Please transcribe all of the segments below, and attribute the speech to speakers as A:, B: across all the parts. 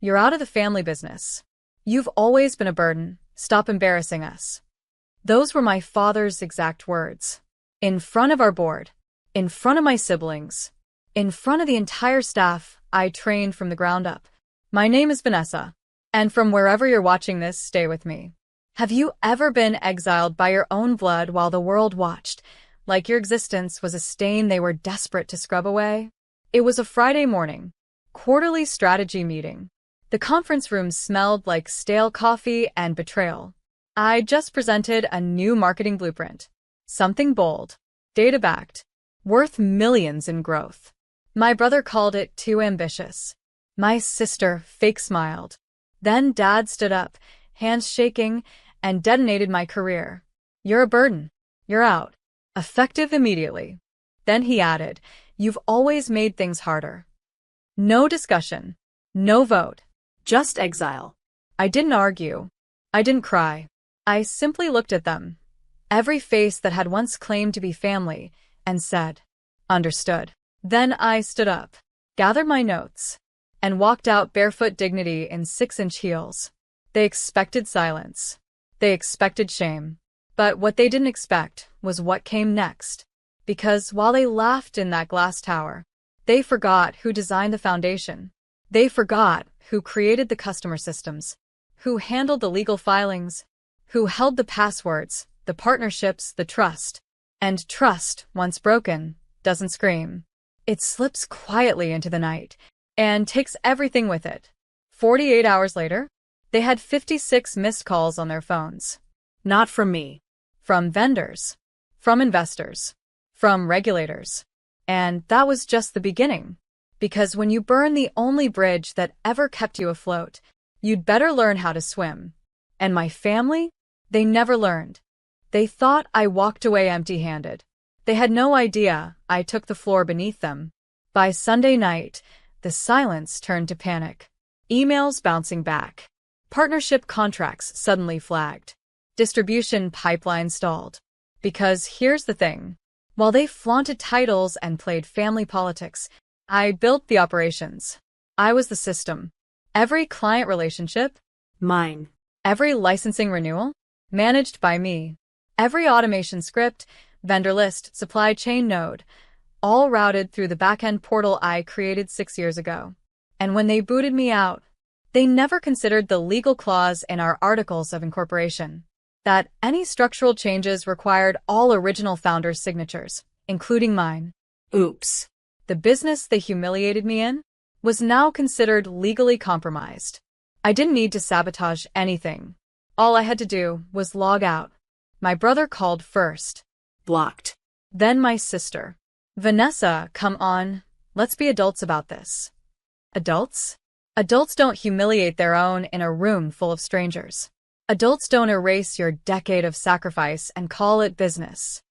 A: You're out of the family business. You've always been a burden. Stop embarrassing us. Those were my father's exact words. In front of our board. In front of my siblings. In front of the entire staff I trained from the ground up. My name is Vanessa. And from wherever you're watching this, stay with me. Have you ever been exiled by your own blood while the world watched, like your existence was a stain they were desperate to scrub away? It was a Friday morning. Quarterly strategy meeting. The conference room smelled like stale coffee and betrayal. I just presented a new marketing blueprint. Something bold, data-backed, worth millions in growth. My brother called it too ambitious. My sister fake smiled. Then Dad stood up, hands shaking, and detonated my career. You're a burden. You're out. Effective immediately. Then he added, you've always made things harder. No discussion. No vote. Just exile. I didn't argue. I didn't cry. I simply looked at them, every face that had once claimed to be family, and said, understood. Then I stood up, gathered my notes, and walked out barefoot dignity in 6-inch heels. They expected silence. They expected shame. But what they didn't expect was what came next. Because while they laughed in that glass tower, they forgot who designed the foundation. They forgot who created the customer systems, who handled the legal filings, who held the passwords, the partnerships, the trust. And trust, once broken, doesn't scream. It slips quietly into the night and takes everything with it. 48 hours later, they had 56 missed calls on their phones. Not from me. From vendors. From investors. From regulators. And that was just the beginning. Because when you burn the only bridge that ever kept you afloat, you'd better learn how to swim. And my family? They never learned. They thought I walked away empty-handed. They had no idea I took the floor beneath them. By Sunday night, the silence turned to panic. Emails bouncing back. Partnership contracts suddenly flagged. Distribution pipeline stalled. Because here's the thing. While they flaunted titles and played family politics, I built the operations. I was the system. Every client relationship, mine. Every licensing renewal, managed by me. Every automation script, vendor list, supply chain node, all routed through the back-end portal I created 6 years ago. And when they booted me out, they never considered the legal clause in our articles of incorporation, that any structural changes required all original founders' signatures, including mine. Oops. The business they humiliated me in was now considered legally compromised. I didn't need to sabotage anything. All I had to do was log out. My brother called first. Blocked. Then my sister. Vanessa, come on, let's be adults about this. Adults? Adults don't humiliate their own in a room full of strangers. Adults don't erase your decade of sacrifice and call it business.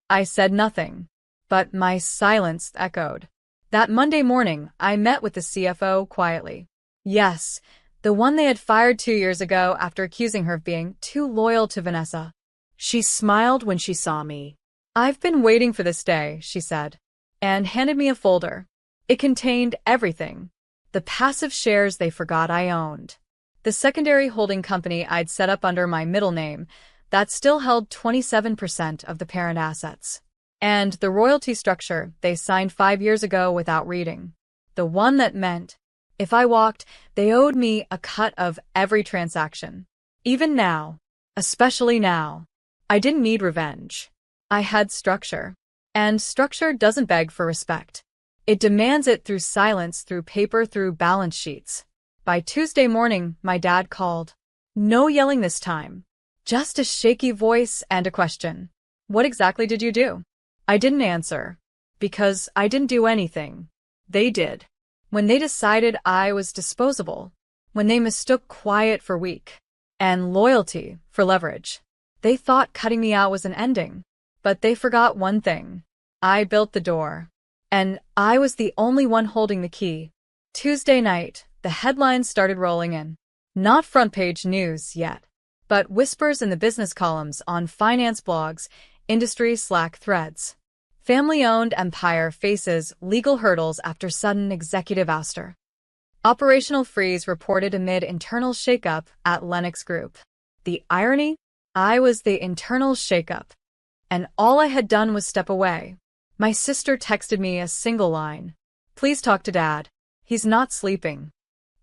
A: I said nothing, but my silence echoed. That Monday morning, I met with the CFO quietly. Yes, the one they had fired 2 years ago after accusing her of being too loyal to Vanessa. She smiled when she saw me. I've been waiting for this day, she said, and handed me a folder. It contained everything. The passive shares they forgot I owned. The secondary holding company I'd set up under my middle name that still held 27% of the parent assets. And the royalty structure they signed 5 years ago without reading. The one that meant, if I walked, they owed me a cut of every transaction. Even now, especially now, I didn't need revenge. I had structure. And structure doesn't beg for respect. It demands it through silence, through paper, through balance sheets. By Tuesday morning, my dad called. No yelling this time. Just a shaky voice and a question. What exactly did you do? I didn't answer. Because I didn't do anything. They did. When they decided I was disposable. When they mistook quiet for weak. And loyalty for leverage. They thought cutting me out was an ending. But they forgot one thing. I built the door. And I was the only one holding the key. Tuesday night, the headlines started rolling in. Not front-page news yet, but whispers in the business columns on finance blogs, industry Slack threads. Family-owned empire faces legal hurdles after sudden executive ouster. Operational freeze reported amid internal shakeup at Lennox Group. The irony? I was the internal shakeup. And all I had done was step away. My sister texted me a single line. Please talk to Dad. He's not sleeping.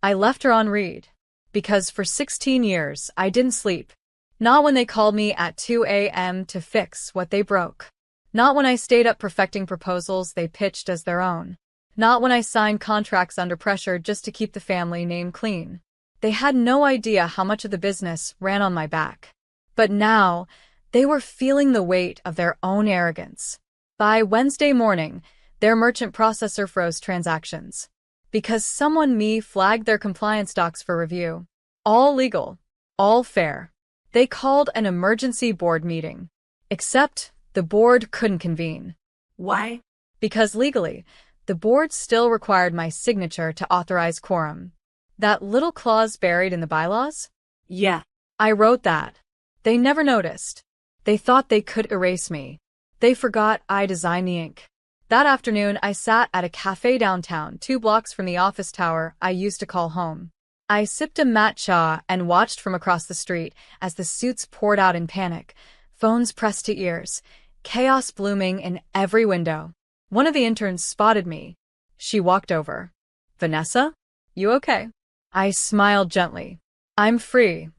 A: I left her on read. Because for 16 years, I didn't sleep. Not when they called me at 2 a.m. to fix what they broke. Not when I stayed up perfecting proposals they pitched as their own. Not when I signed contracts under pressure just to keep the family name clean. They had no idea how much of the business ran on my back. But now, they were feeling the weight of their own arrogance. By Wednesday morning, their merchant processor froze transactions. Because someone flagged their compliance docs for review. All legal. All fair. They called an emergency board meeting. Except, the board couldn't convene.
B: Why?
A: Because legally, the board still required my signature to authorize quorum. That little clause buried in the bylaws?
B: Yeah.
A: I wrote that. They never noticed. They thought they could erase me. They forgot I designed the ink. That afternoon, I sat at a cafe downtown, 2 blocks from the office tower I used to call home. I sipped a matcha and watched from across the street as the suits poured out in panic, phones pressed to ears, chaos blooming in every window. One of the interns spotted me. She walked over. Vanessa? You okay? I smiled gently. I'm free.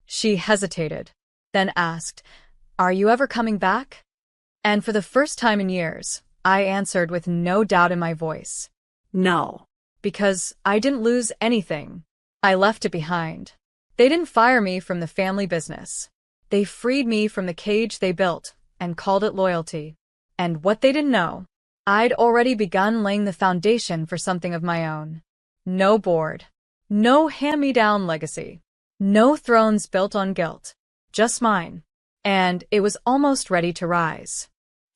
A: She hesitated, then asked, Are you ever coming back? And for the first time in years, I answered with no doubt in my voice.
B: No.
A: Because I didn't lose anything. I left it behind. They didn't fire me from the family business. They freed me from the cage they built and called it loyalty. And what they didn't know, I'd already begun laying the foundation for something of my own. No board. No hand-me-down legacy. No thrones built on guilt. Just mine. And it was almost ready to rise.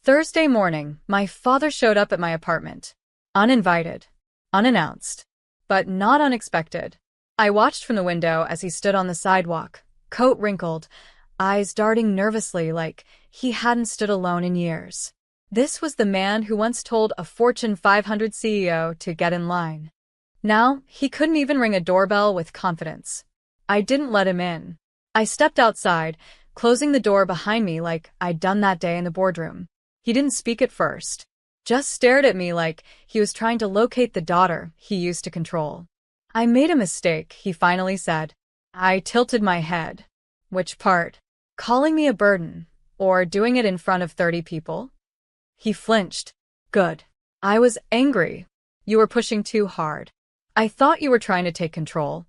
A: Thursday morning, my father showed up at my apartment. Uninvited. Unannounced. But not unexpected. I watched from the window as he stood on the sidewalk, coat wrinkled, eyes darting nervously like he hadn't stood alone in years. This was the man who once told a Fortune 500 CEO to get in line. Now, he couldn't even ring a doorbell with confidence. I didn't let him in. I stepped outside, closing the door behind me like I'd done that day in the boardroom. He didn't speak at first, just stared at me like he was trying to locate the daughter he used to control. I made a mistake, he finally said. I tilted my head. Which part? Calling me a burden, or doing it in front of 30 people? He flinched. Good. I was angry. You were pushing too hard. I thought you were trying to take control.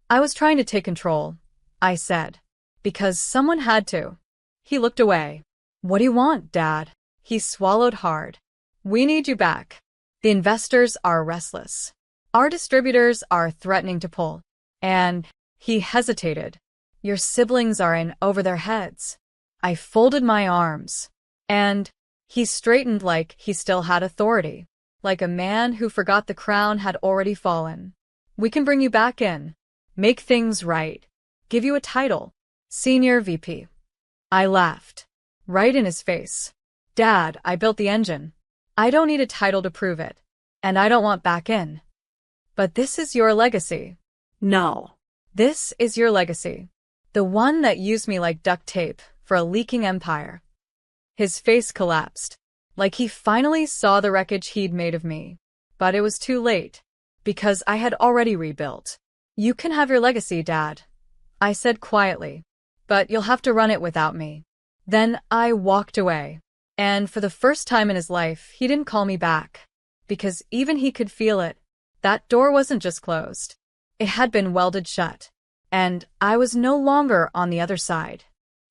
A: I was trying to take control, I said. Because someone had to. He looked away. What do you want, Dad? He swallowed hard. We need you back. The investors are restless. Our distributors are threatening to pull. And he hesitated. Your siblings are in over their heads. I folded my arms. And he straightened like he still had authority. Like a man who forgot the crown had already fallen. We can bring you back in. Make things right. Give you a title. Senior VP. I laughed. Right in his face. Dad, I built the engine. I don't need a title to prove it. And I don't want back in. But this is your legacy.
B: No.
A: This is your legacy. The one that used me like duct tape for a leaking empire. His face collapsed. Like he finally saw the wreckage he'd made of me. But it was too late. Because I had already rebuilt. You can have your legacy, Dad. I said quietly. But you'll have to run it without me. Then I walked away. And for the first time in his life, he didn't call me back. Because even he could feel it. That door wasn't just closed. It had been welded shut. And I was no longer on the other side.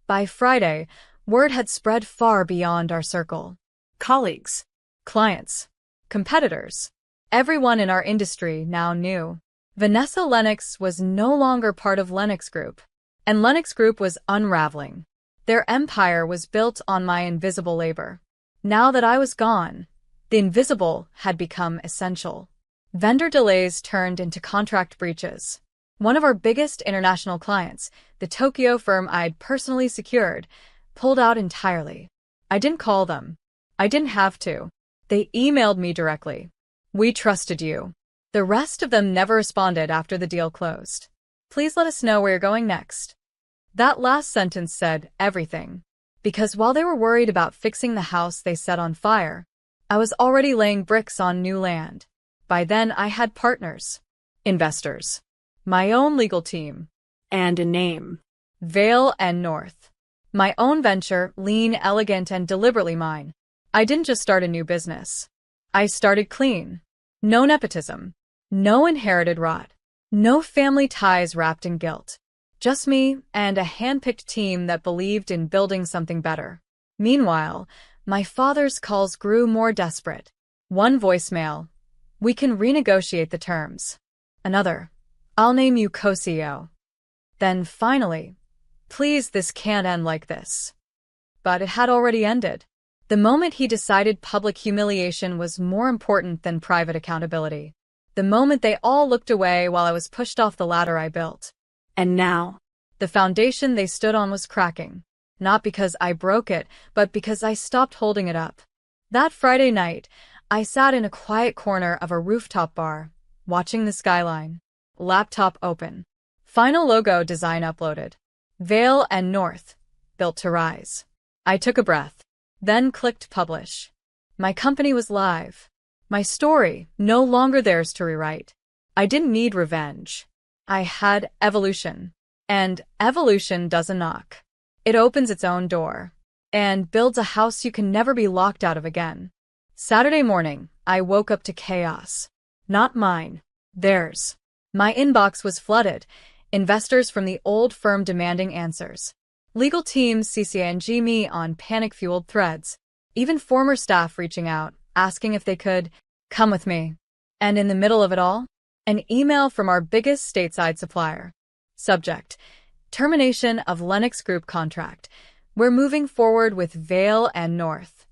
A: By Friday, word had spread far beyond our circle.
B: Colleagues.
A: Clients. Competitors. Everyone in our industry now knew. Vanessa Lennox was no longer part of Lennox Group. And Lennox Group was unraveling. Their empire was built on my invisible labor. Now that I was gone, the invisible had become essential. Vendor delays turned into contract breaches. One of our biggest international clients, the Tokyo firm I'd personally secured, pulled out entirely. I didn't call them. I didn't have to. They emailed me directly. We trusted you. The rest of them never responded after the deal closed. Please let us know where you're going next. That last sentence said everything. Because while they were worried about fixing the house they set on fire, I was already laying bricks on new land. By then, I had partners, investors, my own legal team,
B: And a name.
A: Vale and North. My own venture, lean, elegant, and deliberately mine. I didn't just start a new business. I started clean. No nepotism. No inherited rot. No family ties wrapped in guilt. Just me and a hand-picked team that believed in building something better. Meanwhile, my father's calls grew more desperate. One voicemail. We can renegotiate the terms. Another. I'll name you co-CEO. Then finally, please, this can't end like this. But it had already ended. The moment he decided public humiliation was more important than private accountability. The moment they all looked away while I was pushed off the ladder I built.
B: And now?
A: The foundation they stood on was cracking. Not because I broke it, but because I stopped holding it up. That Friday night, I sat in a quiet corner of a rooftop bar, watching the skyline. Laptop open. Final logo design uploaded. Vale and North, built to rise. I took a breath, then clicked publish. My company was live. My story, no longer theirs to rewrite. I didn't need revenge. I had evolution. And evolution doesn't knock. It opens its own door. And builds a house you can never be locked out of again. Saturday morning, I woke up to chaos. Not mine. Theirs. My inbox was flooded. Investors from the old firm demanding answers. Legal teams CCing me on panic-fueled threads. Even former staff reaching out, asking if they could come with me. And in the middle of it all, an email from our biggest stateside supplier. Subject: termination of Lennox Group contract. We're moving forward with Vale and North.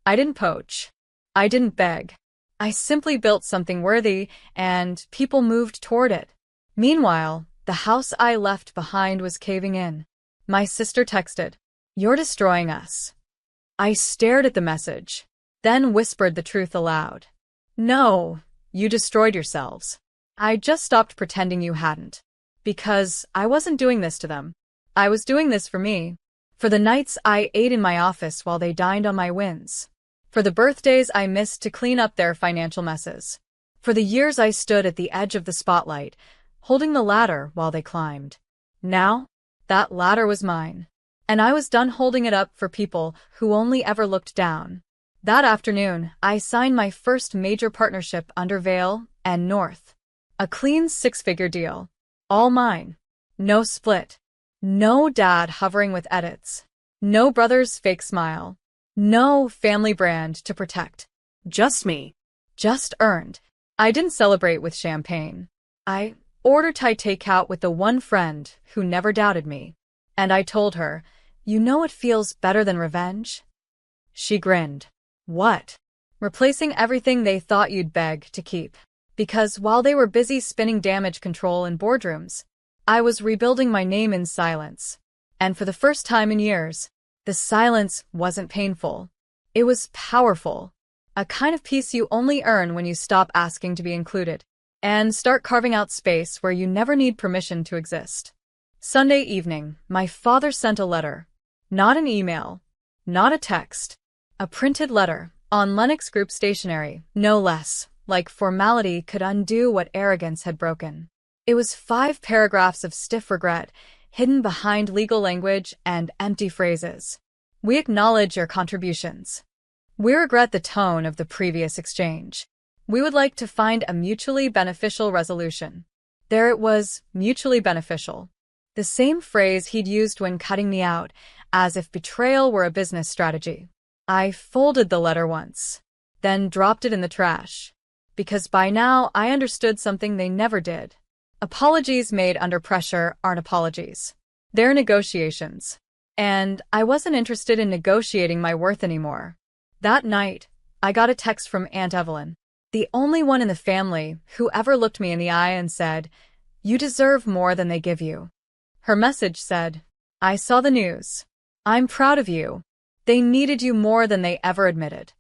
A: I didn't poach. I didn't beg. I simply built something worthy, and people moved toward it. Meanwhile, the house I left behind was caving in. My sister texted, "You're destroying us." I stared at the message, then whispered the truth aloud. "No, you destroyed yourselves. I just stopped pretending you hadn't. Because I wasn't doing this to them. I was doing this for me. For the nights I ate in my office while they dined on my wins. For the birthdays I missed to clean up their financial messes. For the years I stood at the edge of the spotlight, holding the ladder while they climbed. Now, that ladder was mine. And I was done holding it up for people who only ever looked down. That afternoon, I signed my first major partnership under Vale and North. A clean six-figure deal. All mine. No split. No dad hovering with edits. No brother's fake smile. No family brand to protect.
B: Just me.
A: Just earned. I didn't celebrate with champagne. I ordered Thai takeout with the one friend who never doubted me. And I told her, "You know what feels better than revenge?" She grinned. "What?" "Replacing everything they thought you'd beg to keep. Because while they were busy spinning damage control in boardrooms, I was rebuilding my name in silence. And for the first time in years, the silence wasn't painful. It was powerful. A kind of peace you only earn when you stop asking to be included and start carving out space where you never need permission to exist." Sunday evening, my father sent a letter. Not an email. Not a text. A printed letter, on Lennox Group stationery, no less. Like formality could undo what arrogance had broken. It was 5 paragraphs of stiff regret, hidden behind legal language and empty phrases. "We acknowledge your contributions. We regret the tone of the previous exchange. We would like to find a mutually beneficial resolution." There it was, mutually beneficial. The same phrase he'd used when cutting me out, as if betrayal were a business strategy. I folded the letter once, then dropped it in the trash. Because by now I understood something they never did. Apologies made under pressure aren't apologies. They're negotiations. And I wasn't interested in negotiating my worth anymore. That night, I got a text from Aunt Evelyn, the only one in the family who ever looked me in the eye and said, "You deserve more than they give you." Her message said, "I saw the news. I'm proud of you. They needed you more than they ever admitted."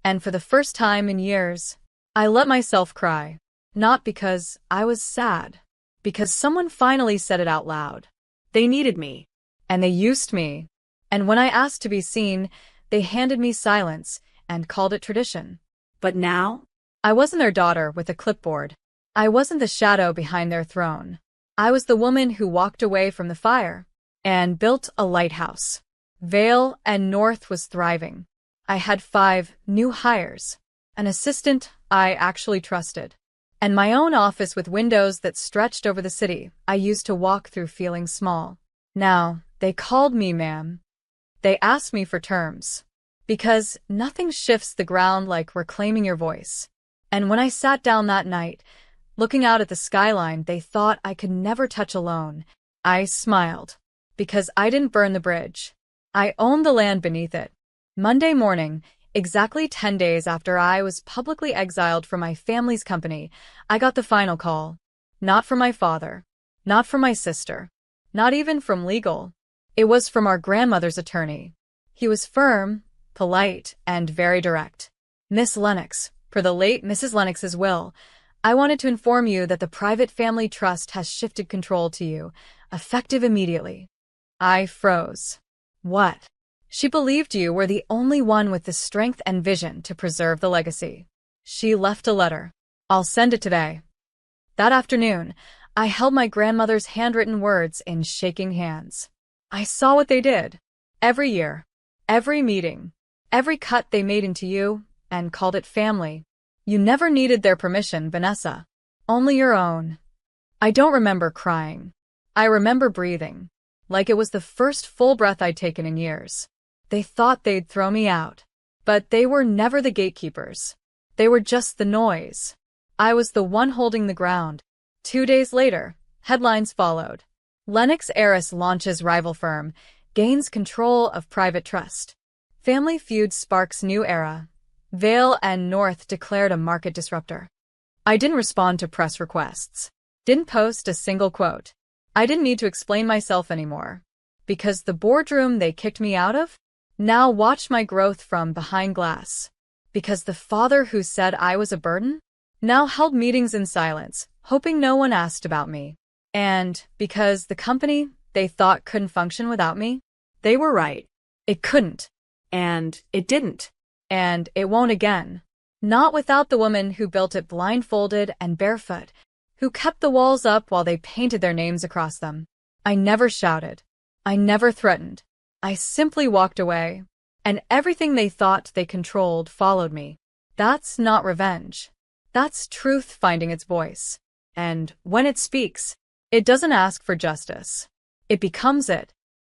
A: And for the first time in years, I let myself cry. Not because I was sad. Because someone finally said it out loud.
B: They needed me.
A: And they used me. And when I asked to be seen, they handed me silence and called it tradition.
B: But now?
A: I wasn't their daughter with a clipboard. I wasn't the shadow behind their throne. I was the woman who walked away from the fire and built a lighthouse. Vale and North was thriving. I had 5 new hires, an assistant I actually trusted, and my own office with windows that stretched over the city I used to walk through feeling small. Now, they called me ma'am. They asked me for terms. Because nothing shifts the ground like reclaiming your voice. And when I sat down that night, looking out at the skyline they thought I could never touch alone, I smiled. Because I didn't burn the bridge. I owned the land beneath it. Monday morning, exactly 10 days after I was publicly exiled from my family's company, I got the final call. Not from my father. Not from my sister. Not even from legal. It was from our grandmother's attorney. He was firm, polite, and very direct. Miss Lennox, per the late Mrs. Lennox's will, I wanted to inform you that the private family trust has shifted control to you, effective immediately. I froze. What? She believed you were the only one with the strength and vision to preserve the legacy. She left a letter. I'll send it today. That afternoon, I held my grandmother's handwritten words in shaking hands. I saw what they did. Every year, every meeting, every cut they made into you, and called it family. You never needed their permission, Vanessa. Only your own. I don't remember crying. I remember breathing. Like it was the first full breath I'd taken in years. They thought they'd throw me out. But they were never the gatekeepers. They were just the noise. I was the one holding the ground. 2 days later, headlines followed. Lennox heiress launches rival firm, gains control of private trust. Family feud sparks new era. Vale and North declared a market disruptor. I didn't respond to press requests. Didn't post a single quote. I didn't need to explain myself anymore. Because the boardroom they kicked me out of now watched my growth from behind glass. Because the father who said I was a burden now held meetings in silence, hoping no one asked about me. And because the company they thought couldn't function without me,
B: They were right.
A: it couldn't.
B: And it didn't.
A: And it won't again. Not without the woman who built it blindfolded and barefoot, who kept the walls up while they painted their names across them. I never shouted. I never threatened. I simply walked away. And everything they thought they controlled followed me. That's not revenge. That's truth finding its voice. And when it speaks, it doesn't ask for justice. It becomes it.